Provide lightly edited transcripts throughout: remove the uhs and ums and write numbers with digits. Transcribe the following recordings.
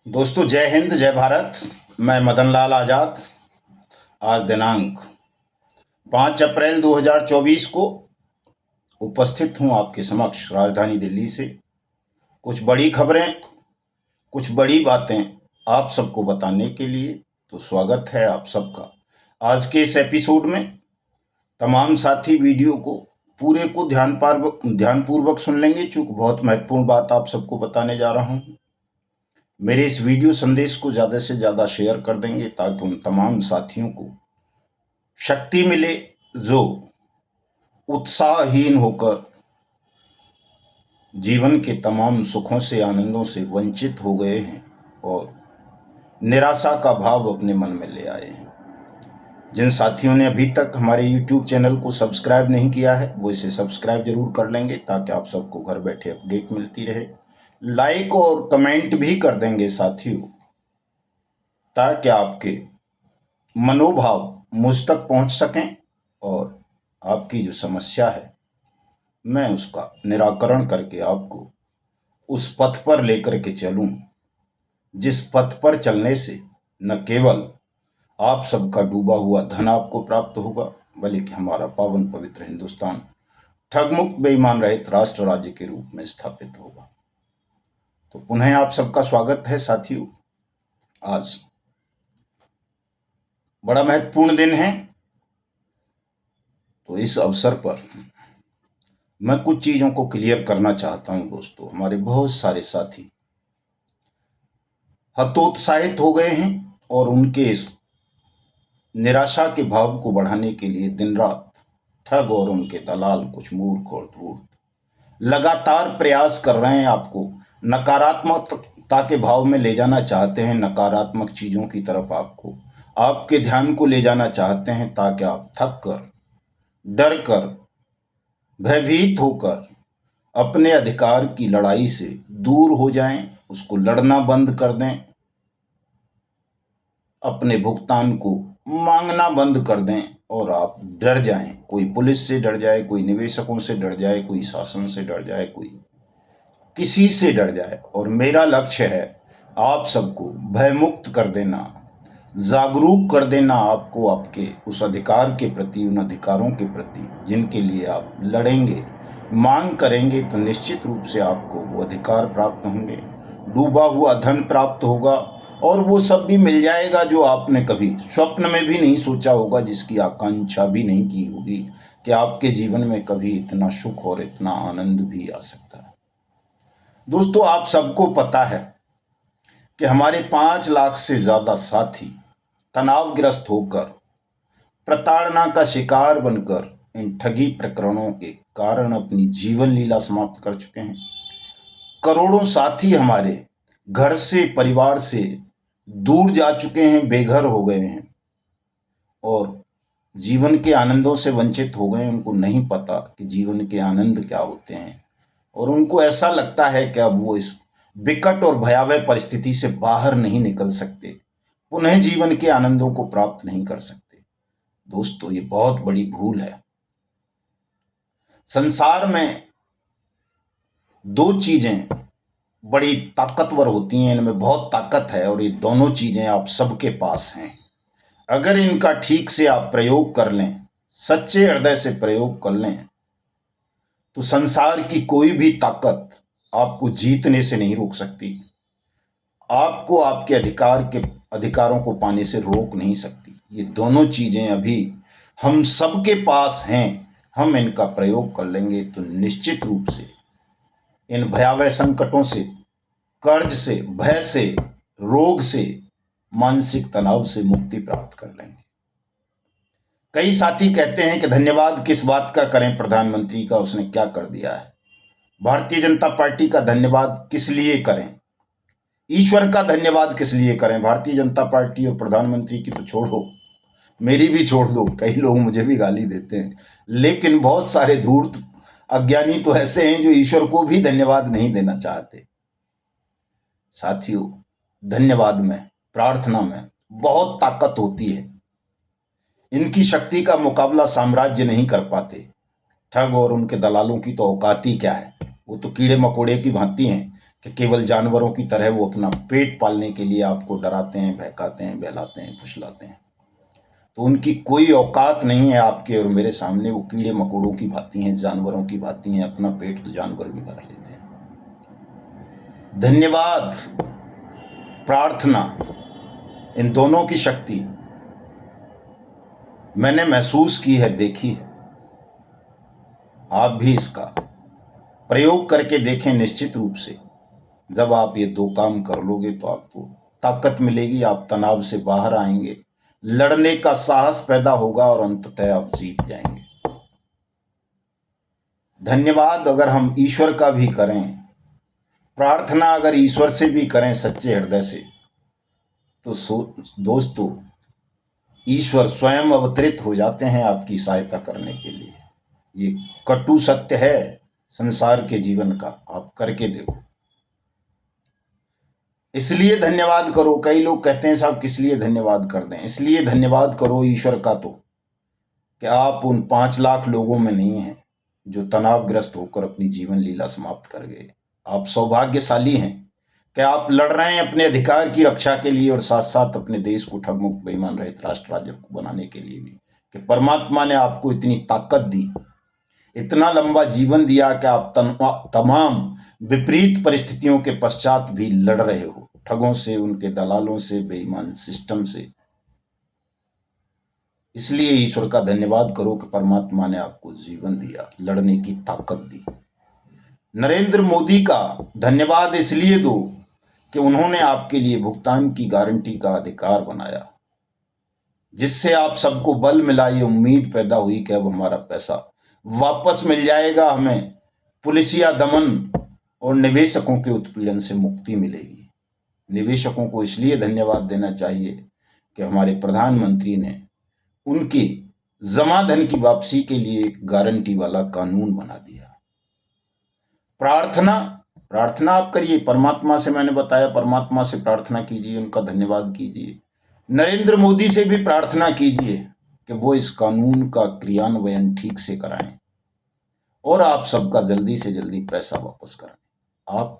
दोस्तों, जय हिंद जय भारत। मैं मदन लाल आज़ाद। आज दिनांक 5 अप्रैल 2024 को उपस्थित हूं आपके समक्ष राजधानी दिल्ली से। कुछ बड़ी खबरें, कुछ बड़ी बातें आप सबको बताने के लिए। तो स्वागत है आप सबका आज के इस एपिसोड में। तमाम साथी वीडियो को पूरे को ध्यानपूर्वक सुन लेंगे, चूंकि बहुत महत्वपूर्ण बात आप सबको बताने जा रहा हूं। मेरे इस वीडियो संदेश को ज़्यादा से ज़्यादा शेयर कर देंगे ताकि उन तमाम साथियों को शक्ति मिले जो उत्साहहीन होकर जीवन के तमाम सुखों से, आनंदों से वंचित हो गए हैं और निराशा का भाव अपने मन में ले आए हैं। जिन साथियों ने अभी तक हमारे YouTube चैनल को सब्सक्राइब नहीं किया है वो इसे सब्सक्राइब जरूर कर लेंगे ताकि आप सबको घर बैठे अपडेट मिलती रहे। लाइक और कमेंट भी कर देंगे साथियों, ताकि आपके मनोभाव मुझ तक पहुंच सकें और आपकी जो समस्या है मैं उसका निराकरण करके आपको उस पथ पर लेकर के चलूं जिस पथ पर चलने से न केवल आप सबका डूबा हुआ धन आपको प्राप्त होगा, बल्कि हमारा पावन पवित्र हिंदुस्तान ठगमुक्त बेईमान रहित राष्ट्र राज्य के रूप में स्थापित होगा। तो पुनः आप सबका स्वागत है साथियों। आज बड़ा महत्वपूर्ण दिन है, तो इस अवसर पर मैं कुछ चीज़ों को क्लियर करना चाहता हूं। दोस्तों, हमारे बहुत सारे साथी हतोत्साहित हो गए हैं और उनके इस निराशा के भाव को बढ़ाने के लिए दिन रात ठग और उनके दलाल, कुछ मूर्ख और धूर्त लगातार प्रयास कर रहे हैं। आपको नकारात्मकता के भाव में ले जाना चाहते हैं, नकारात्मक चीज़ों की तरफ आपको, आपके ध्यान को ले जाना चाहते हैं ताकि आप थक कर, डर कर, भयभीत होकर अपने अधिकार की लड़ाई से दूर हो जाएं, उसको लड़ना बंद कर दें, अपने भुगतान को मांगना बंद कर दें और आप डर जाएं। कोई पुलिस से डर जाए, कोई निवेशकों से डर जाए, कोई शासन से डर जाए, कोई किसी से डर जाए। और मेरा लक्ष्य है आप सबको भयमुक्त कर देना, जागरूक कर देना, आपको आपके उस अधिकार के प्रति, उन अधिकारों के प्रति जिनके लिए आप लड़ेंगे, मांग करेंगे, तो निश्चित रूप से आपको वो अधिकार प्राप्त होंगे, डूबा हुआ धन प्राप्त होगा और वो सब भी मिल जाएगा जो आपने कभी स्वप्न में भी नहीं सोचा होगा, जिसकी आकांक्षा भी नहीं की होगी कि आपके जीवन में कभी इतना सुख और इतना आनंद भी आ सकता है। दोस्तों, आप सबको पता है कि हमारे 5 लाख से ज़्यादा साथी तनावग्रस्त होकर, प्रताड़ना का शिकार बनकर इन ठगी प्रकरणों के कारण अपनी जीवन लीला समाप्त कर चुके हैं। करोड़ों साथी हमारे घर से, परिवार से दूर जा चुके हैं, बेघर हो गए हैं और जीवन के आनंदों से वंचित हो गए। उनको नहीं पता कि जीवन के आनंद क्या होते हैं और उनको ऐसा लगता है कि अब वो इस विकट और भयावह परिस्थिति से बाहर नहीं निकल सकते, पुनः जीवन के आनंदों को प्राप्त नहीं कर सकते। दोस्तों, ये बहुत बड़ी भूल है। संसार में दो चीजें बड़ी ताकतवर होती हैं, इनमें बहुत ताकत है और ये दोनों चीजें आप सबके पास हैं। अगर इनका ठीक से आप प्रयोग कर लें, सच्चे हृदय से प्रयोग कर लें, तो संसार की कोई भी ताकत आपको जीतने से नहीं रोक सकती, आपको आपके अधिकारों को पाने से रोक नहीं सकती। ये दोनों चीजें अभी हम सबके पास हैं। हम इनका प्रयोग कर लेंगे तो निश्चित रूप से इन भयावह संकटों से, कर्ज से, भय से, रोग से, मानसिक तनाव से मुक्ति प्राप्त कर लेंगे। कई साथी कहते हैं कि धन्यवाद किस बात का करें, प्रधानमंत्री का उसने क्या कर दिया है। भारतीय जनता पार्टी का धन्यवाद किस लिए करें, ईश्वर का धन्यवाद किस लिए करें। भारतीय जनता पार्टी और प्रधानमंत्री की तो छोड़ो, मेरी भी छोड़ दो, कई लोग मुझे भी गाली देते हैं, लेकिन बहुत सारे धूर्त अज्ञानी तो ऐसे हैं जो ईश्वर को भी धन्यवाद नहीं देना चाहते। साथियों, धन्यवाद में, प्रार्थना में बहुत ताकत होती है। इनकी शक्ति का मुकाबला साम्राज्य नहीं कर पाते। ठग और उनके दलालों की तो औकात ही क्या है, वो तो कीड़े मकोड़े की भांति हैं कि केवल जानवरों की तरह वो अपना पेट पालने के लिए आपको डराते हैं, बहकाते हैं, बहलाते हैं, फुसलाते हैं। तो उनकी कोई औकात नहीं है आपके और मेरे सामने। वो कीड़े मकोड़ों की भांति हैं, जानवरों की भांति हैं। अपना पेट तो जानवर भी भर लेते हैं। धन्यवाद, प्रार्थना, इन दोनों की शक्ति मैंने महसूस की है, देखी है। आप भी इसका प्रयोग करके देखें। निश्चित रूप से जब आप ये दो काम कर लोगे तो आपको ताकत मिलेगी, आप तनाव से बाहर आएंगे, लड़ने का साहस पैदा होगा और अंततः आप जीत जाएंगे। धन्यवाद अगर हम ईश्वर का भी करें, प्रार्थना अगर ईश्वर से भी करें सच्चे हृदय से, तो दोस्तों ईश्वर स्वयं अवतरित हो जाते हैं आपकी सहायता करने के लिए। ये कटु सत्य है संसार के जीवन का, आप करके देखो। इसलिए धन्यवाद करो। कई लोग कहते हैं साहब किस लिए धन्यवाद कर दें। इसलिए धन्यवाद करो ईश्वर का तो कि आप उन 5 लाख लोगों में नहीं हैं जो तनावग्रस्त होकर अपनी जीवन लीला समाप्त कर गए। आप सौभाग्यशाली हैं कि आप लड़ रहे हैं अपने अधिकार की रक्षा के लिए और साथ साथ अपने देश को ठगमुक्त बेईमान रहित राष्ट्र राज्य को बनाने के लिए भी, कि परमात्मा ने आपको इतनी ताकत दी, इतना लंबा जीवन दिया कि आप तमाम विपरीत परिस्थितियों के पश्चात भी लड़ रहे हो, ठगों से, उनके दलालों से, बेईमान सिस्टम से। इसलिए ईश्वर का धन्यवाद करो कि परमात्मा ने आपको जीवन दिया, लड़ने की ताकत दी। नरेंद्र मोदी का धन्यवाद इसलिए दो कि उन्होंने आपके लिए भुगतान की गारंटी का अधिकार बनाया, जिससे आप सबको बल मिला, ये उम्मीद पैदा हुई कि अब हमारा पैसा वापस मिल जाएगा, हमें पुलिसिया दमन और निवेशकों के उत्पीड़न से मुक्ति मिलेगी। निवेशकों को इसलिए धन्यवाद देना चाहिए कि हमारे प्रधानमंत्री ने उनकी जमा धन की वापसी के लिए गारंटी वाला कानून बना दिया। प्रार्थना आप करिए परमात्मा से। मैंने बताया परमात्मा से प्रार्थना कीजिए, उनका धन्यवाद कीजिए। नरेंद्र मोदी से भी प्रार्थना कीजिए कि वो इस कानून का क्रियान्वयन ठीक से कराएं और आप सबका जल्दी से जल्दी पैसा वापस कराएं। आप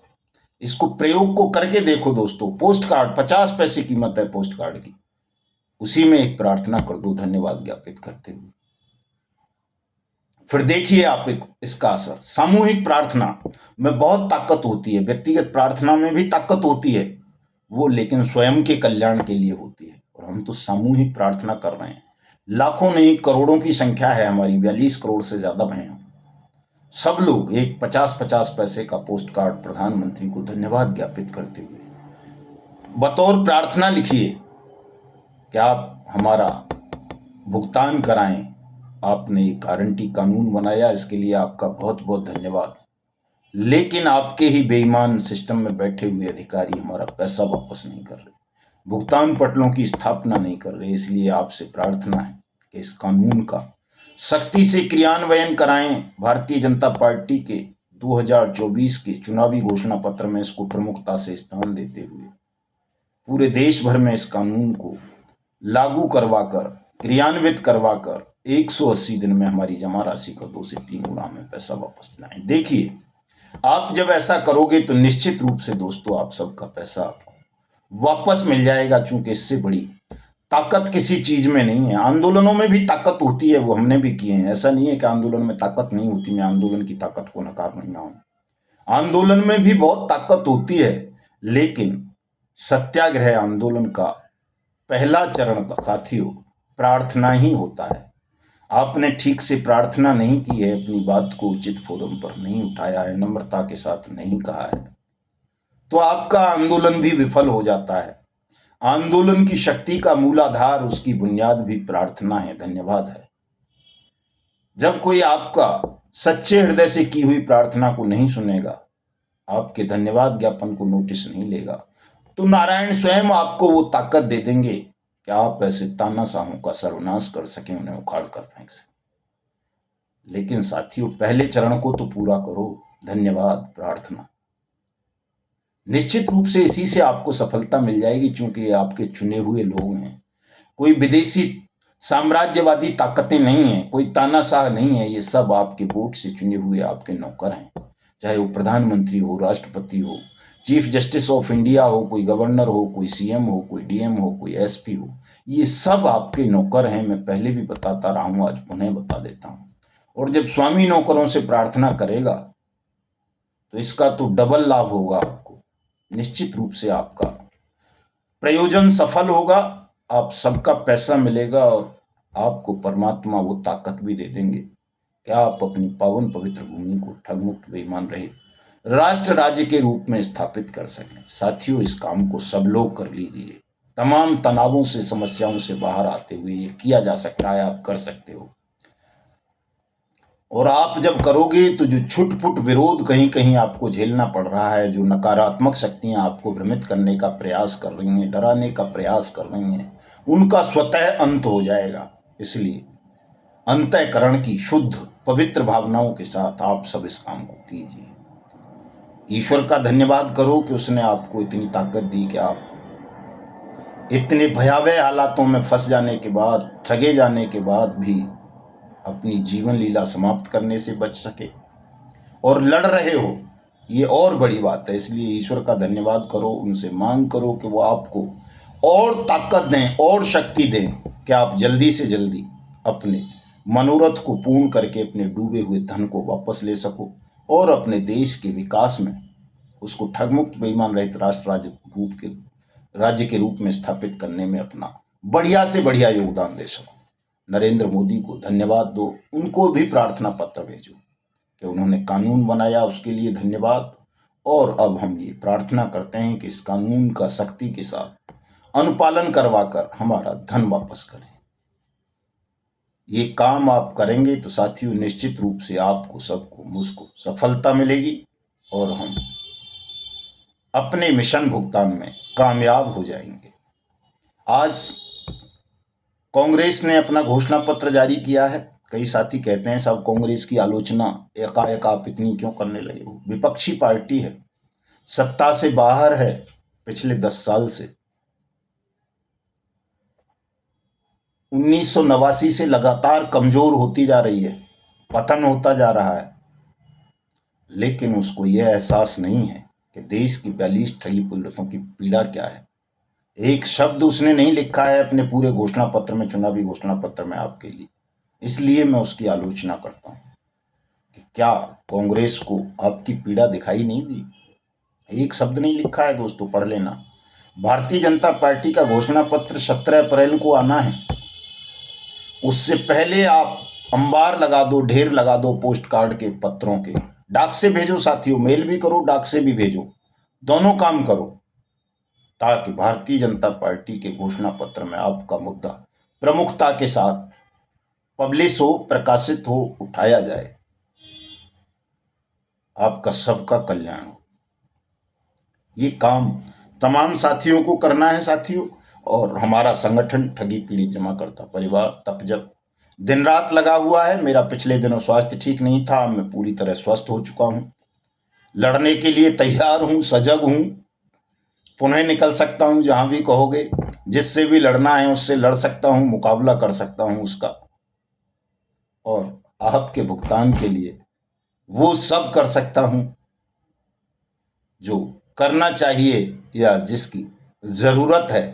इसको प्रयोग को करके देखो दोस्तों। पोस्ट कार्ड 50 पैसे कीमत है पोस्ट कार्ड की, उसी में एक प्रार्थना कर दो धन्यवाद ज्ञापित करते हुए। फिर देखिए आप इसका असर। सामूहिक प्रार्थना में बहुत ताकत होती है, व्यक्तिगत प्रार्थना में भी ताकत होती है वो, लेकिन स्वयं के कल्याण के लिए होती है। और हम तो सामूहिक प्रार्थना कर रहे हैं, लाखों नहीं करोड़ों की संख्या है हमारी, 42 करोड़ से ज्यादा हैं हम। सब लोग एक 50-50 पैसे का पोस्ट कार्ड प्रधानमंत्री को धन्यवाद ज्ञापित करते हुए बतौर प्रार्थना लिखिए कि आप हमारा भुगतान कराएं। आपने एक गारंटी कानून बनाया, इसके लिए आपका बहुत बहुत धन्यवाद। लेकिन आपके ही बेईमान सिस्टम में बैठे हुए अधिकारी हमारा पैसा वापस नहीं कर रहे, भुगतान पटलों की स्थापना नहीं कर रहे। इसलिए आपसे प्रार्थना है कि इस कानून का सख्ती से क्रियान्वयन कराएं। भारतीय जनता पार्टी के 2024 के चुनावी घोषणा पत्र में इसको प्रमुखता से स्थान देते हुए पूरे देश भर में इस कानून को लागू करवाकर, क्रियान्वित करवाकर 180 दिन में हमारी जमा राशि का 2 से 3 गुना में पैसा वापस दिलाएं। देखिए आप जब ऐसा करोगे तो निश्चित रूप से दोस्तों आप सबका पैसा आपको वापस मिल जाएगा। चूंकि इससे बड़ी ताकत किसी चीज में नहीं है। आंदोलनों में भी ताकत होती है, वो हमने भी किए हैं। ऐसा नहीं है कि आंदोलन में ताकत नहीं होती, मैं आंदोलन की ताकत को नकार नहीं रहा हूं। आंदोलन में भी बहुत ताकत होती है, लेकिन सत्याग्रह आंदोलन का पहला चरण साथियों प्रार्थना ही होता है। आपने ठीक से प्रार्थना नहीं की है, अपनी बात को उचित फोरम पर नहीं उठाया है, नम्रता के साथ नहीं कहा है, तो आपका आंदोलन भी विफल हो जाता है। आंदोलन की शक्ति का मूलाधार, उसकी बुनियाद भी प्रार्थना है, धन्यवाद है। जब कोई आपका सच्चे हृदय से की हुई प्रार्थना को नहीं सुनेगा, आपके धन्यवाद ज्ञापन को नोटिस नहीं लेगा, तो नारायण स्वयं आपको वो ताकत दे देंगे कि आप ऐसे तानाशाहों का सर्वनाश कर सकें, उन्हें उखाड़ कर फेंक सकें। लेकिन साथियों पहले चरण को तो पूरा करो, धन्यवाद प्रार्थना। निश्चित रूप से इसी से आपको सफलता मिल जाएगी, क्योंकि ये आपके चुने हुए लोग हैं। कोई विदेशी साम्राज्यवादी ताकतें नहीं हैं, कोई तानाशाह नहीं है। ये सब आपके वोट से चुने हुए आपके नौकर हैं, चाहे वो प्रधानमंत्री हो, राष्ट्रपति हो, चीफ जस्टिस ऑफ इंडिया हो, कोई गवर्नर हो, कोई सीएम हो, कोई डीएम हो, कोई एसपी हो, ये सब आपके नौकर हैं। मैं पहले भी बताता रहा हूं, आज उन्हें बता देता हूं। और जब स्वामी नौकरों से प्रार्थना करेगा तो इसका तो डबल लाभ होगा आपको। निश्चित रूप से आपका प्रयोजन सफल होगा, आप सबका पैसा मिलेगा और आपको परमात्मा वो ताकत भी दे देंगे कि आप अपनी पावन पवित्र भूमि को ठगमुक्त बेईमान रहित राष्ट्र राज्य के रूप में स्थापित कर सकें। साथियों, इस काम को सब लोग कर लीजिए। तमाम तनावों से, समस्याओं से बाहर आते हुए ये किया जा सकता है, आप कर सकते हो। और आप जब करोगे तो जो छुटपुट विरोध कहीं कहीं आपको झेलना पड़ रहा है, जो नकारात्मक शक्तियां आपको भ्रमित करने का प्रयास कर रही हैं, डराने का प्रयास कर रही हैं, उनका स्वतः अंत हो जाएगा। इसलिए अंतःकरण की शुद्ध पवित्र भावनाओं के साथ आप सब इस काम को कीजिए। ईश्वर का धन्यवाद करो कि उसने आपको इतनी ताकत दी कि आप इतने भयावह हालातों में फंस जाने के बाद, ठगे जाने के बाद भी अपनी जीवन लीला समाप्त करने से बच सके और लड़ रहे हो, ये और बड़ी बात है। इसलिए ईश्वर का धन्यवाद करो, उनसे मांग करो कि वो आपको और ताकत दें और शक्ति दें कि आप जल्दी से जल्दी अपने मनोरथ को पूर्ण करके अपने डूबे हुए धन को वापस ले सको और अपने देश के विकास में उसको ठगमुक्त बेईमान रहित राष्ट्र राज्य के रूप में स्थापित करने में अपना बढ़िया से बढ़िया योगदान दे सको। नरेंद्र मोदी को धन्यवाद दो, उनको भी प्रार्थना पत्र भेजो कि उन्होंने कानून बनाया, उसके लिए धन्यवाद। और अब हम ये प्रार्थना करते हैं कि इस कानून का सख्ती के साथ अनुपालन करवाकर हमारा धन वापस करें। ये काम आप करेंगे तो साथियों निश्चित रूप से आपको, सबको, मुझको सफलता मिलेगी और हम अपने मिशन भुगतान में कामयाब हो जाएंगे। आज कांग्रेस ने अपना घोषणा पत्र जारी किया है। कई साथी कहते हैं साहब कांग्रेस की आलोचना एकाएक आप इतनी क्यों करने लगे हो? विपक्षी पार्टी है, सत्ता से बाहर है पिछले 10 साल से। 1989 से लगातार कमजोर होती जा रही है, पतन होता जा रहा है, लेकिन उसको यह एहसास नहीं है कि देश की 42 ठगी पीड़ितों की पीड़ा क्या है। एक शब्द उसने नहीं लिखा है अपने पूरे घोषणा पत्र में, चुनावी घोषणा पत्र में आपके लिए। इसलिए मैं उसकी आलोचना करता हूं कि क्या कांग्रेस को आपकी पीड़ा दिखाई नहीं दी? एक शब्द नहीं लिखा है दोस्तों, पढ़ लेना। भारतीय जनता पार्टी का घोषणा पत्र 17 अप्रैल को आना है। उससे पहले आप अंबार लगा दो, ढेर लगा दो पोस्ट कार्ड के पत्रों के। डाक से भेजो साथियों, मेल भी करो, डाक से भी भेजो, दोनों काम करो, ताकि भारतीय जनता पार्टी के घोषणा पत्र में आपका मुद्दा प्रमुखता के साथ पब्लिश हो, प्रकाशित हो, उठाया जाए। आपका सबका कल्याण हो। ये काम तमाम साथियों को करना है साथियों। और हमारा संगठन ठगी पीड़ित जमा करता परिवार तप जब दिन रात लगा हुआ है। मेरा पिछले दिनों स्वास्थ्य ठीक नहीं था, मैं पूरी तरह स्वस्थ हो चुका हूं, लड़ने के लिए तैयार हूं, सजग हूं, पुनः निकल सकता हूं जहां भी कहोगे। जिससे भी लड़ना है उससे लड़ सकता हूं, मुकाबला कर सकता हूं उसका। और आपके भुगतान के लिए वो सब कर सकता हूं जो करना चाहिए या जिसकी जरूरत है।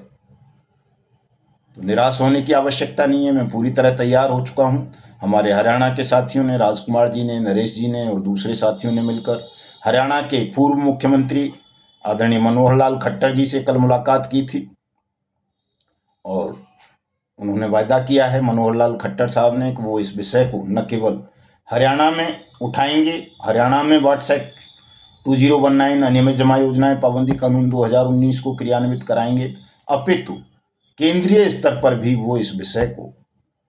तो निराश होने की आवश्यकता नहीं है, मैं पूरी तरह तैयार हो चुका हूं। हमारे हरियाणा के साथियों ने, राजकुमार जी ने, नरेश जी ने और दूसरे साथियों ने मिलकर हरियाणा के पूर्व मुख्यमंत्री आदरणीय मनोहर लाल खट्टर जी से कल मुलाकात की थी और उन्होंने वायदा किया है, मनोहर लाल खट्टर साहब ने, कि वो इस विषय को न केवल हरियाणा में उठाएंगे, हरियाणा में व्हाट्सएप 2019 अनियमित जमा योजनाएं पाबंदी कानून 2019 को क्रियान्वित कराएंगे, अपितु केंद्रीय स्तर पर भी वो इस विषय को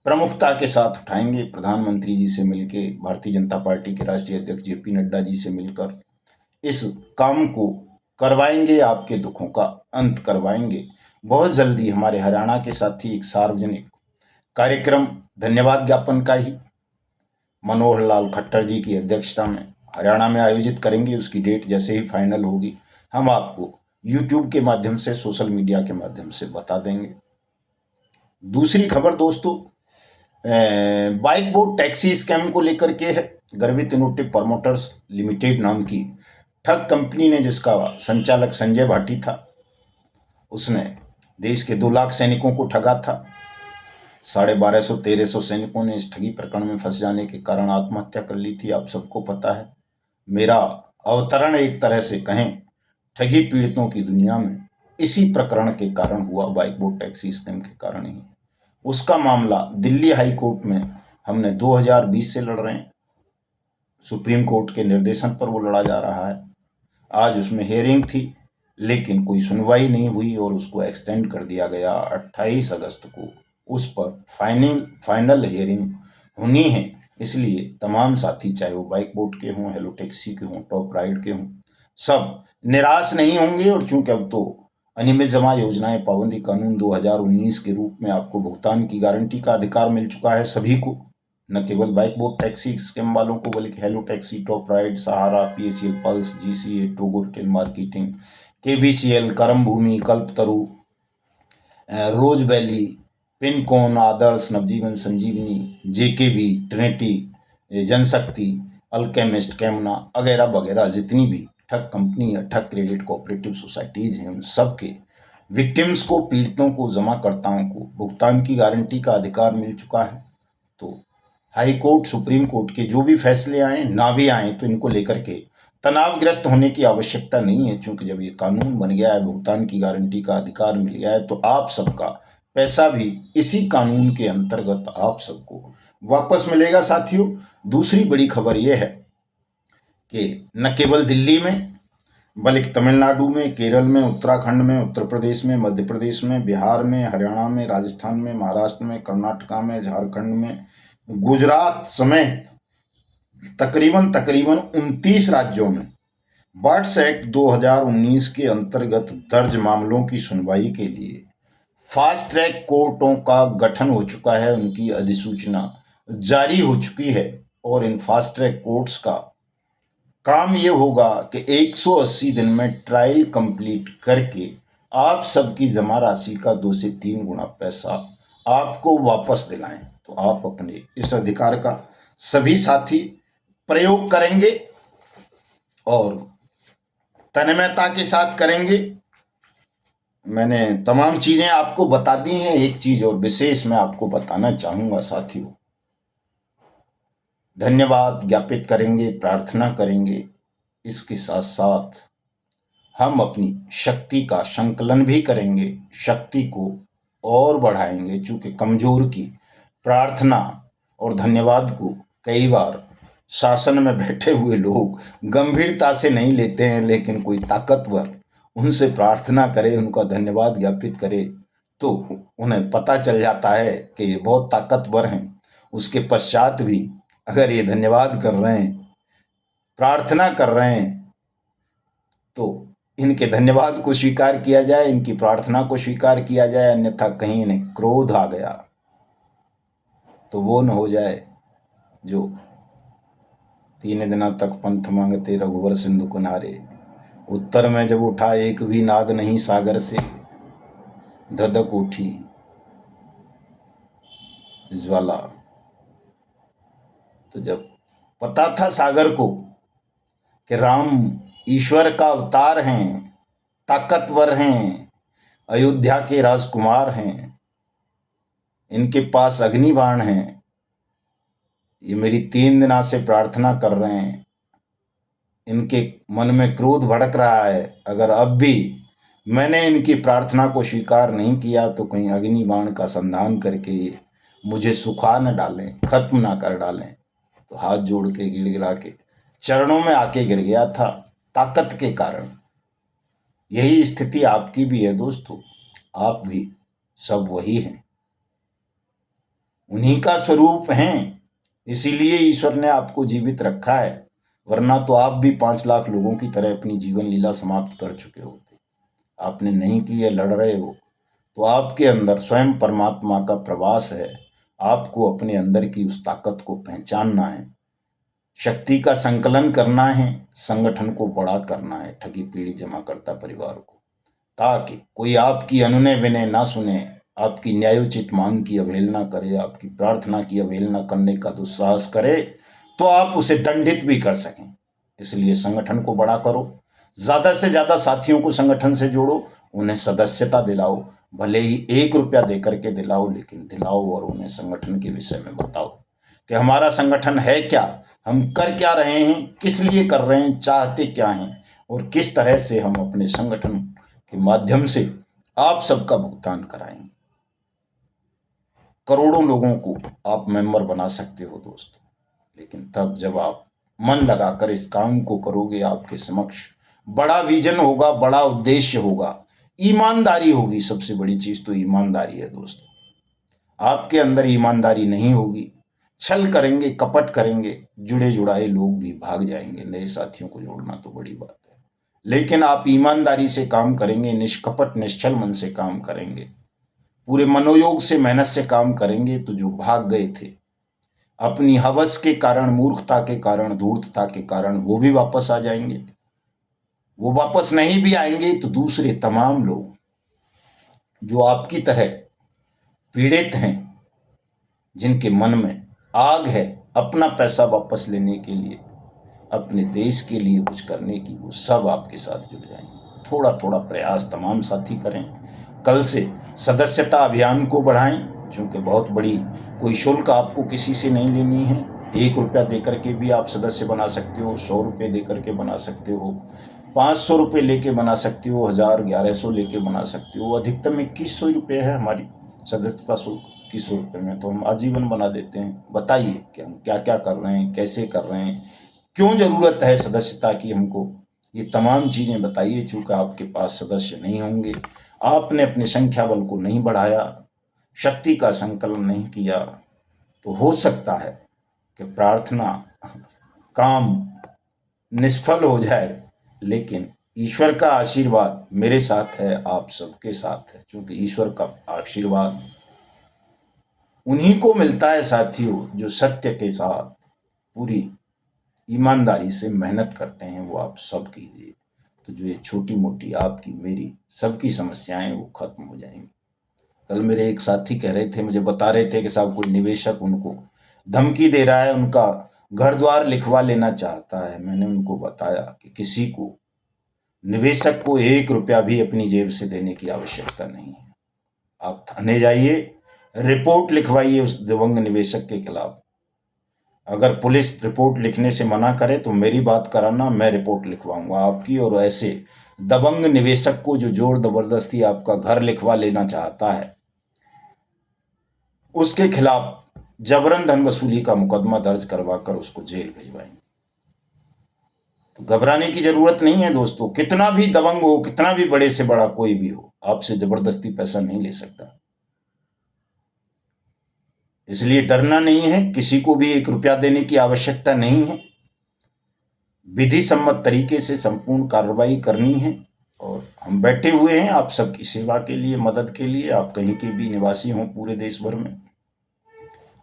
प्रमुखता के साथ उठाएंगे। प्रधानमंत्री जी से मिलकर, भारतीय जनता पार्टी के राष्ट्रीय अध्यक्ष जेपी नड्डा जी से मिलकर इस काम को करवाएंगे, आपके दुखों का अंत करवाएंगे। बहुत जल्दी हमारे हरियाणा के साथी एक सार्वजनिक कार्यक्रम धन्यवाद ज्ञापन का ही मनोहर लाल खट्टर जी की अध्यक्षता में हरियाणा में आयोजित करेंगे। उसकी डेट जैसे ही फाइनल होगी हम आपको यूट्यूब के माध्यम से, सोशल मीडिया के माध्यम से बता देंगे। दूसरी खबर दोस्तों, बाइक बोट टैक्सी स्कैम को लेकर के है। गर्वित इनोवेटिव प्रमोटर्स लिमिटेड नाम की ठग कंपनी ने, जिसका संचालक संजय भाटी था, उसने देश के 2 लाख सैनिकों को ठगा था। 1250-1300 सैनिकों ने इस ठगी प्रकरण में फंस जाने के कारण आत्महत्या कर ली थी, आप सबको पता है। मेरा अवतरण एक तरह से कहें ठगी पीड़ितों की दुनिया में इसी प्रकरण के कारण हुआ, बाइक बोट टैक्सी स्कैम के कारण ही। उसका मामला दिल्ली हाई कोर्ट में हमने 2020 से लड़ रहे हैं। सुप्रीम कोर्ट के निर्देशन पर वो लड़ा जा रहा है। आज उसमें हियरिंग थी, लेकिन कोई सुनवाई नहीं हुई और उसको एक्सटेंड कर दिया गया। 28 अगस्त को उस पर फाइनल हियरिंग होनी है। इसलिए तमाम साथी, चाहे वो बाइक बोट के हों, हेलो टैक्सी के हों, टॉप राइड के हों, सब निराश नहीं होंगे। और चूंकि अब तो अनियमित जमा योजनाएं पाबंदी कानून 2019 के रूप में आपको भुगतान की गारंटी का अधिकार मिल चुका है सभी को, न केवल बाइक बोट टैक्सी स्कीम वालों को, बल्कि Hello Taxi, Top Ride, Sahara, PACL Pearls, GCA, टोगो Retail Marketing, KBCL, Karam Bhumi, Kalpataru, Rose Valley, Pincon, Adarsh, Navjeevan, Sanjeevani, JKB, Trinity, Janshakti, Alchemist, कैमना वगैरह वगैरह जितनी भी ठग कंपनी या ठग क्रेडिट कोऑपरेटिव सोसाइटीज हैं, उन सब के विक्टिम्स को, पीड़ितों को, जमाकर्ताओं को भुगतान की गारंटी का अधिकार मिल चुका है। तो हाई कोर्ट, सुप्रीम कोर्ट के जो भी फैसले आए, ना भी आए, तो इनको लेकर के तनावग्रस्त होने की आवश्यकता नहीं है। चूंकि जब ये कानून बन गया है, भुगतान की गारंटी का अधिकार मिल गया है, तो आप सबका पैसा भी इसी कानून के अंतर्गत आप सबको वापस मिलेगा। साथियों, दूसरी बड़ी खबर यह है कि न केवल दिल्ली में, बल्कि तमिलनाडु में, केरल में, उत्तराखंड में, उत्तर प्रदेश में, मध्य प्रदेश में, बिहार में, हरियाणा में, राजस्थान में, महाराष्ट्र में, कर्नाटका में, झारखंड में, गुजरात समेत तकरीबन 29 राज्यों में बर्ड्स एक्ट 2019 के अंतर्गत दर्ज मामलों की सुनवाई के लिए फास्ट ट्रैक कोर्टों का गठन हो चुका है। उनकी अधिसूचना जारी हो चुकी है और इन फास्ट ट्रैक कोर्ट्स का काम ये होगा कि 180 दिन में ट्रायल कंप्लीट करके आप सबकी जमा राशि का 2 से 3 गुना पैसा आपको वापस दिलाएं। तो आप अपने इस अधिकार का सभी साथी प्रयोग करेंगे और तन्मयता के साथ करेंगे। मैंने तमाम चीजें आपको बता दी हैं। एक चीज और विशेष मैं आपको बताना चाहूंगा साथियों, धन्यवाद ज्ञापित करेंगे, प्रार्थना करेंगे। इसके साथ साथ हम अपनी शक्ति का संकलन भी करेंगे, शक्ति को और बढ़ाएंगे। चूंकि कमजोर की प्रार्थना और धन्यवाद को कई बार शासन में बैठे हुए लोग गंभीरता से नहीं लेते हैं, लेकिन कोई ताकतवर उनसे प्रार्थना करे, उनका धन्यवाद ज्ञापित करे, तो उन्हें पता चल जाता है कि ये बहुत ताकतवर हैं। उसके पश्चात भी अगर ये धन्यवाद कर रहे हैं, प्रार्थना कर रहे हैं, तो इनके धन्यवाद को स्वीकार किया जाए, इनकी प्रार्थना को स्वीकार किया जाए। अन्यथा कहीं इन्हें क्रोध आ गया तो वो न हो जाए जो 3 दिनों तक पंथ मांगते रघुवर सिंधु किनारे, उत्तर में जब उठा एक भी नाद नहीं सागर से, धधक उठी ज्वाला। तो जब पता था सागर को कि राम ईश्वर का अवतार हैं, ताकतवर हैं, अयोध्या के राजकुमार हैं, इनके पास अग्निबाण हैं, ये मेरी 3 दिना से प्रार्थना कर रहे हैं, इनके मन में क्रोध भड़क रहा है, अगर अब भी मैंने इनकी प्रार्थना को स्वीकार नहीं किया तो कहीं अग्निबाण का संधान करके मुझे सुखा न डालें, खत्म ना कर डालें। तो हाथ जोड़ के गिड़गिड़ा के चरणों में आके गिर गया था ताकत के कारण। यही स्थिति आपकी भी है दोस्तों, आप भी सब वही हैं, उन्हीं का स्वरूप हैं, इसीलिए ईश्वर ने आपको जीवित रखा है। वरना तो आप भी 5 लाख लोगों की तरह अपनी जीवन लीला समाप्त कर चुके होते। आपने नहीं की है, लड़ रहे हो, तो आपके अंदर स्वयं परमात्मा का प्रवास है। आपको अपने अंदर की उस ताकत को पहचानना है, शक्ति का संकलन करना है, संगठन को बड़ा करना है, ठगी पीड़ित जमाकर्ता परिवार को, ताकि कोई आपकी अनुनय विनय ना सुने, आपकी न्यायोचित मांग की अवहेलना करे, आपकी प्रार्थना की अवहेलना करने का दुस्साहस करे, तो आप उसे दंडित भी कर सकें। इसलिए संगठन को बड़ा करो, ज़्यादा से ज़्यादा साथियों को संगठन से जोड़ो, उन्हें सदस्यता दिलाओ, भले ही 1 रुपया दे करके दिलाओ, लेकिन दिलाओ और उन्हें संगठन के विषय में बताओ कि हमारा संगठन है क्या, हम कर क्या रहे हैं, किस लिए कर रहे हैं, चाहते क्या हैं, और किस तरह से हम अपने संगठन के माध्यम से आप सबका भुगतान कराएंगे। करोड़ों लोगों को आप मेंबर बना सकते हो दोस्तों, लेकिन तब जब आप मन लगाकर इस काम को करोगे, आपके समक्ष बड़ा विजन होगा, बड़ा उद्देश्य होगा, ईमानदारी होगी। सबसे बड़ी चीज तो ईमानदारी है दोस्तों। आपके अंदर ईमानदारी नहीं होगी, छल करेंगे, कपट करेंगे, जुड़े जुड़ाए लोग भी भाग जाएंगे। नए साथियों को जोड़ना तो बड़ी बात है, लेकिन आप ईमानदारी से काम करेंगे, निष्कपट निश्चल मन से काम करेंगे, पूरे मनोयोग से मेहनत से काम करेंगे, तो जो भाग गए थे अपनी हवस के कारण, मूर्खता के कारण, धूर्तता के कारण, वो भी वापस आ जाएंगे। वो वापस नहीं भी आएंगे तो दूसरे तमाम लोग जो आपकी तरह पीड़ित हैं, जिनके मन में आग है अपना पैसा वापस लेने के लिए, अपने देश के लिए कुछ करने की, वो सब आपके साथ जुड़ जाएंगे। थोड़ा थोड़ा प्रयास तमाम साथी करें। कल से सदस्यता अभियान को बढ़ाएं, क्योंकि बहुत बड़ी कोई शुल्क आपको किसी से नहीं लेनी है। 1 रुपया दे करके भी आप सदस्य बना सकते हो, 100 रुपये दे करके बना सकते हो, 500 रुपये लेके बना सकते हो, 1000, 1100 लेके बना सकते हो। अधिकतम 2100 रुपये है हमारी सदस्यता शुल्क। 2100 रुपये में तो हम आजीवन बना देते हैं। बताइए कि हम क्या क्या कर रहे हैं, कैसे कर रहे हैं, क्यों ज़रूरत है सदस्यता की हमको, ये तमाम चीज़ें बताइए। चूँकि आपके पास सदस्य नहीं होंगे, आपने अपने संख्या बल को नहीं बढ़ाया, शक्ति का संकलन नहीं किया, तो हो सकता है कि प्रार्थना काम निष्फल हो जाए। लेकिन ईश्वर का आशीर्वाद मेरे साथ है, आप सबके साथ है। क्योंकि ईश्वर का आशीर्वाद उन्हीं को मिलता है साथियों, जो सत्य के साथ पूरी ईमानदारी से मेहनत करते हैं। वो आप सब कीजिए, तो जो ये छोटी मोटी आपकी मेरी सबकी समस्याएं वो खत्म हो जाएंगी। कल मेरे एक साथी कह रहे थे, मुझे बता रहे थे कि साहब कोई निवेशक उनको धमकी दे रहा है, उनका घर द्वार लिखवा लेना चाहता है। मैंने उनको बताया कि किसी को, निवेशक को 1 रुपया भी अपनी जेब से देने की आवश्यकता नहीं है। आप थाने जाइए, रिपोर्ट लिखवाइए उस दिवंग निवेशक के खिलाफ। अगर पुलिस रिपोर्ट लिखने से मना करे तो मेरी बात कराना, मैं रिपोर्ट लिखवाऊंगा आपकी। और ऐसे दबंग निवेशक को जो जोर जबरदस्ती आपका घर लिखवा लेना चाहता है, उसके खिलाफ जबरन धन वसूली का मुकदमा दर्ज करवाकर उसको जेल भिजवाएंगे। तो घबराने की जरूरत नहीं है दोस्तों। कितना भी दबंग हो, कितना भी बड़े से बड़ा कोई भी हो, आपसे जबरदस्ती पैसा नहीं ले सकता। इसलिए डरना नहीं है, किसी को भी 1 रुपया देने की आवश्यकता नहीं है। विधि सम्मत तरीके से संपूर्ण कार्रवाई करनी है, और हम बैठे हुए हैं आप सबकी सेवा के लिए, मदद के लिए। आप कहीं के भी निवासी हों पूरे देश भर में,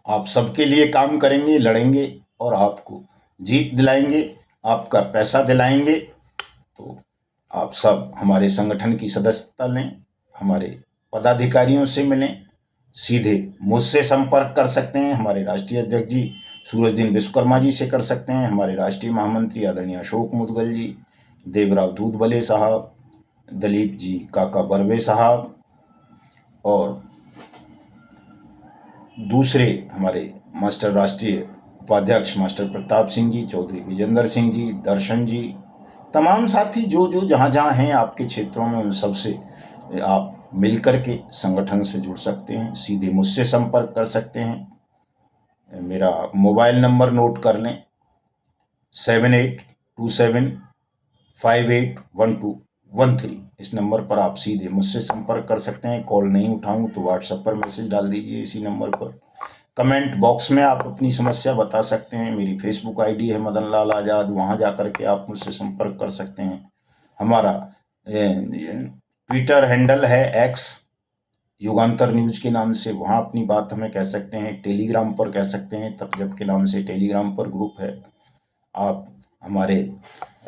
आप सबके लिए काम करेंगे, लड़ेंगे और आपको जीत दिलाएंगे, आपका पैसा दिलाएंगे। तो आप सब हमारे संगठन की सदस्यता लें, हमारे पदाधिकारियों से मिलें, सीधे मुझसे संपर्क कर सकते हैं। हमारे राष्ट्रीय अध्यक्ष जी सूरजदीन विश्वकर्मा जी से कर सकते हैं, हमारे राष्ट्रीय महामंत्री आदरणीय अशोक मुदगल जी, देवराव दूधबले साहब, दलीप जी काका बर्वे साहब, और दूसरे हमारे मास्टर राष्ट्रीय उपाध्यक्ष मास्टर प्रताप सिंह जी, चौधरी विजेंद्र सिंह जी, दर्शन जी, तमाम साथी जो जो जहाँ जहाँ हैं आपके क्षेत्रों में, उन सब से आप मिल कर के संगठन से जुड़ सकते हैं। सीधे मुझसे संपर्क कर सकते हैं। मेरा मोबाइल नंबर नोट कर लें, 7827581213। इस नंबर पर आप सीधे मुझसे संपर्क कर सकते हैं। कॉल नहीं उठाऊं तो व्हाट्सएप पर मैसेज डाल दीजिए इसी नंबर पर। कमेंट बॉक्स में आप अपनी समस्या बता सकते हैं। मेरी फेसबुक आईडी है मदन लाल आज़ाद, वहाँ जा कर के आप मुझसे संपर्क कर सकते हैं। हमारा ट्विटर हैंडल है एक्स युगांतर न्यूज के नाम से, वहाँ अपनी बात हमें कह सकते हैं। टेलीग्राम पर कह सकते हैं, तब जब के नाम से टेलीग्राम पर ग्रुप है। आप हमारे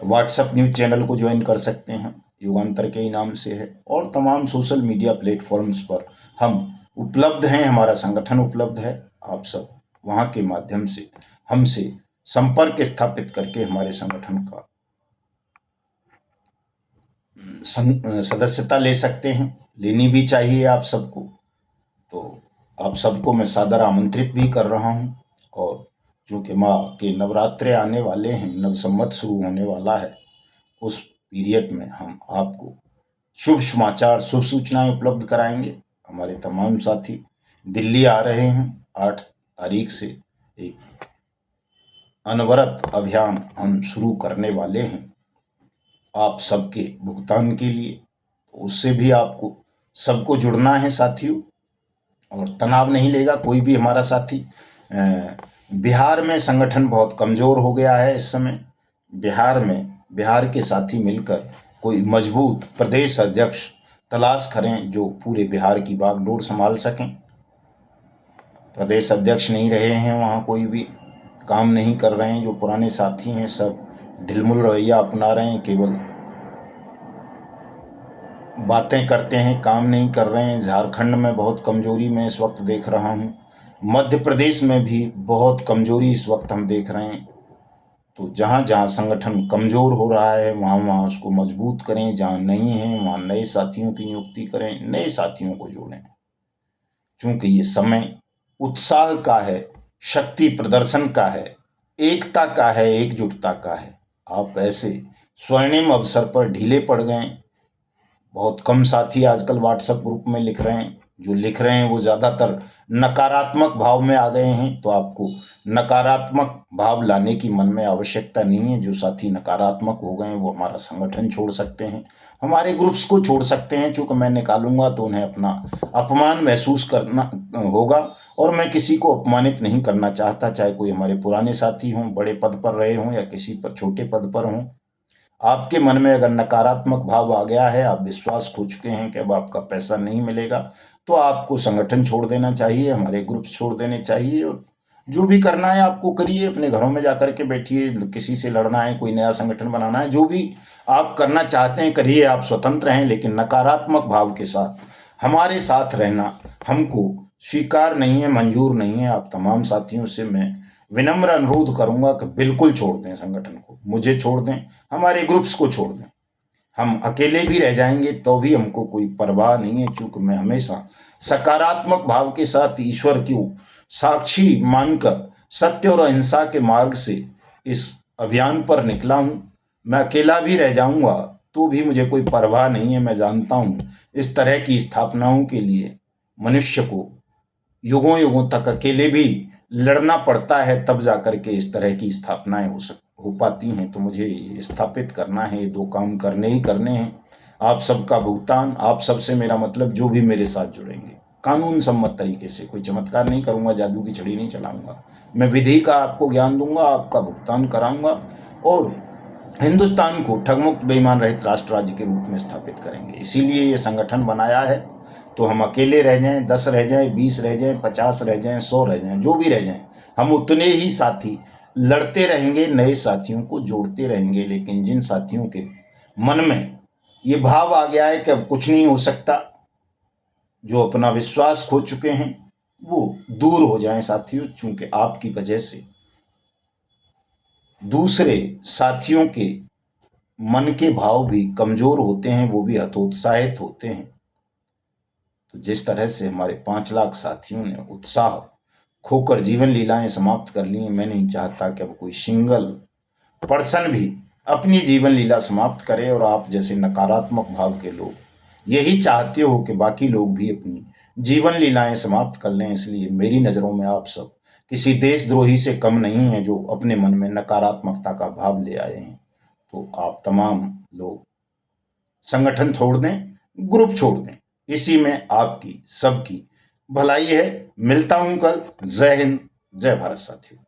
व्हाट्सएप न्यूज चैनल को ज्वाइन कर सकते हैं, युगांतर के ही नाम से है। और तमाम सोशल मीडिया प्लेटफॉर्म्स पर हम उपलब्ध हैं, हमारा संगठन उपलब्ध है। आप सब वहाँ के माध्यम से हमसे संपर्क स्थापित करके हमारे संगठन का सदस्यता ले सकते हैं। लेनी भी चाहिए आप सबको। तो आप सबको मैं सादर आमंत्रित भी कर रहा हूं। और चूंकि माँ के नवरात्रे आने वाले हैं, नव संवत शुरू होने वाला है, उस पीरियड में हम आपको शुभ समाचार, शुभ सूचनाएं उपलब्ध कराएंगे। हमारे तमाम साथी दिल्ली आ रहे हैं 8 तारीख से। एक अनवरत अभियान हम शुरू करने वाले हैं आप सबके भुगतान के लिए। तो उससे भी आपको सबको जुड़ना है साथियों, और तनाव नहीं लेगा कोई भी हमारा साथी। बिहार में संगठन बहुत कमज़ोर हो गया है इस समय। बिहार के साथी मिलकर कोई मजबूत प्रदेश अध्यक्ष तलाश करें जो पूरे बिहार की बागडोर संभाल सकें। प्रदेश अध्यक्ष नहीं रहे हैं वहाँ, कोई भी काम नहीं कर रहे हैं। जो पुराने साथी हैं सब ढिलमुल रवैया अपना रहे हैं, केवल बातें करते हैं, काम नहीं कर रहे हैं। झारखंड में बहुत कमजोरी मैं इस वक्त देख रहा हूँ। मध्य प्रदेश में भी बहुत कमजोरी इस वक्त हम देख रहे हैं। तो जहाँ जहाँ संगठन कमज़ोर हो रहा है वहाँ वहाँ उसको मजबूत करें। जहाँ नहीं है वहाँ नए साथियों की नियुक्ति करें, नए साथियों को जोड़ें। चूँकि ये समय उत्साह का है, शक्ति प्रदर्शन का है, एकता का है, एकजुटता का है। आप ऐसे स्वर्णिम अवसर पर ढीले पड़ गए। बहुत कम साथी आजकल व्हाट्सएप ग्रुप में लिख रहे हैं। जो लिख रहे हैं वो ज़्यादातर नकारात्मक भाव में आ गए हैं। तो आपको नकारात्मक भाव लाने की मन में आवश्यकता नहीं है। जो साथी नकारात्मक हो गए हैं वो हमारा संगठन छोड़ सकते हैं, हमारे ग्रुप्स को छोड़ सकते हैं। चूँकि मैं निकालूंगा तो उन्हें अपना अपमान महसूस करना होगा, और मैं किसी को अपमानित नहीं करना चाहता, चाहे कोई हमारे पुराने साथी हों, बड़े पद पर रहे हों या किसी पर छोटे पद पर हों। आपके मन में अगर नकारात्मक भाव आ गया है, आप विश्वास खो चुके हैं कि अब आपका पैसा नहीं मिलेगा, तो आपको संगठन छोड़ देना चाहिए, हमारे ग्रुप्स छोड़ देने चाहिए। और जो भी करना है आपको करिए, अपने घरों में जाकर के बैठिए। किसी से लड़ना है, कोई नया संगठन बनाना है, जो भी आप करना चाहते हैं करिए, आप स्वतंत्र हैं। लेकिन नकारात्मक भाव के साथ हमारे साथ रहना हमको स्वीकार नहीं है, मंजूर नहीं है। आप तमाम साथियों से मैं विनम्र अनुरोध करूंगा कि बिल्कुल छोड़ दें संगठन को, मुझे छोड़ दें, हमारे ग्रुप्स को छोड़ दें। हम अकेले भी रह जाएंगे तो भी हमको कोई परवाह नहीं है। चूंकि मैं हमेशा सकारात्मक भाव के साथ ईश्वर को साक्षी मानकर सत्य और अहिंसा के मार्ग से इस अभियान पर निकला हूं। मैं अकेला भी रह जाऊंगा तो भी मुझे कोई परवाह नहीं है। मैं जानता हूं इस तरह की स्थापनाओं के लिए मनुष्य को युगों युगों तक अकेले भी लड़ना पड़ता है, तब जाकर के इस तरह की स्थापनाएं हो पाती हैं। तो मुझे ये स्थापित करना है, ये 2 काम करने ही करने हैं। आप सबका भुगतान, आप सबसे मेरा मतलब जो भी मेरे साथ जुड़ेंगे, कानून सम्मत तरीके से। कोई चमत्कार नहीं करूंगा, जादू की छड़ी नहीं चलाऊंगा। मैं विधि का आपको ज्ञान दूंगा, आपका भुगतान कराऊंगा, और हिंदुस्तान को ठगमुक्त बेईमान रहित राष्ट्र राज्य के रूप में स्थापित करेंगे। इसीलिए ये संगठन बनाया है। तो हम अकेले रह जाएं, 10 रह जाएं, 20 रह जाएं, 50 रह जाएं, 100 रह जाएं, जो भी रह जाएं, हम उतने ही साथी लड़ते रहेंगे, नए साथियों को जोड़ते रहेंगे। लेकिन जिन साथियों के मन में ये भाव आ गया है कि अब कुछ नहीं हो सकता, जो अपना विश्वास खो चुके हैं, वो दूर हो जाएं साथियों। चूंकि आपकी वजह से दूसरे साथियों के मन के भाव भी कमजोर होते हैं, वो भी हतोत्साहित होते हैं। तो जिस तरह से हमारे 5 लाख साथियों ने उत्साह खोकर जीवन लीलाएं समाप्त कर ली, मैं नहीं चाहता कि अब कोई सिंगल पर्सन भी अपनी जीवन लीला समाप्त करे। और आप जैसे नकारात्मक भाव के लोग यही चाहते हो कि बाकी लोग भी अपनी जीवन लीलाएं समाप्त कर लें। इसलिए मेरी नज़रों में आप सब किसी देशद्रोही से कम नहीं है जो अपने मन में नकारात्मकता का भाव ले आए हैं। तो आप तमाम लोग संगठन छोड़ दें, ग्रुप छोड़ दें, इसी में आपकी सबकी भलाई है। मिलता हूं कल। जय हिंद, जय भारत साथियों।